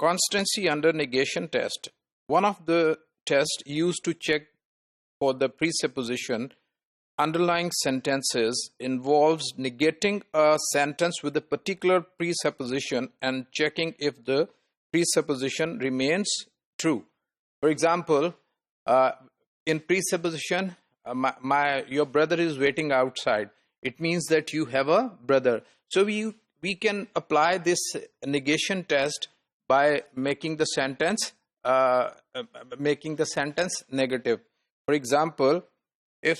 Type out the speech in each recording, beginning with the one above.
Constancy under negation test. One of the tests used to check for the presupposition underlying sentences involves negating a sentence with a particular presupposition and checking if the presupposition remains true. For example, in presupposition, your brother is waiting outside. It means that you have a brother. So we can apply this negation test by making the sentence negative. For example, if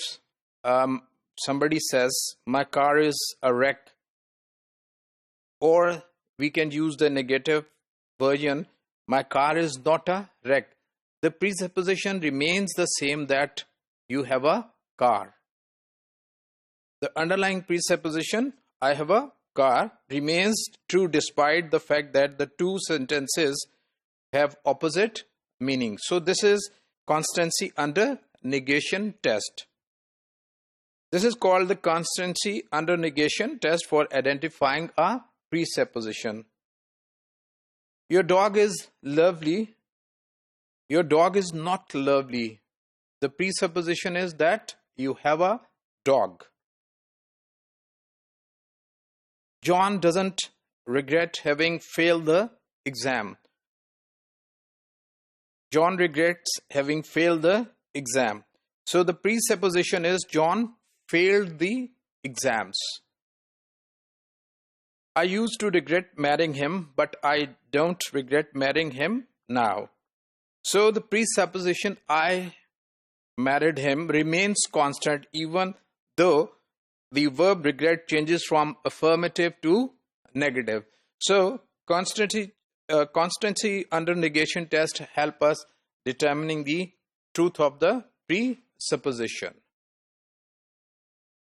somebody says my car is a wreck, or we can use the negative version, my car is not a wreck. The presupposition remains the same, that you have a car. The underlying presupposition, I have a car, remains true despite the fact that the two sentences have opposite meaning. So this is constancy under negation test. This is called the constancy under negation test for identifying a presupposition. Your dog is lovely. Your dog is not lovely. The presupposition is that you have a dog. John doesn't regret having failed the exam. John regrets having failed the exam. So the presupposition is John failed the exams. I used to regret marrying him, but I don't regret marrying him now. So the presupposition I married him remains constant even though the verb regret changes from affirmative to negative. So constancy under negation test help us determining the truth of the presupposition.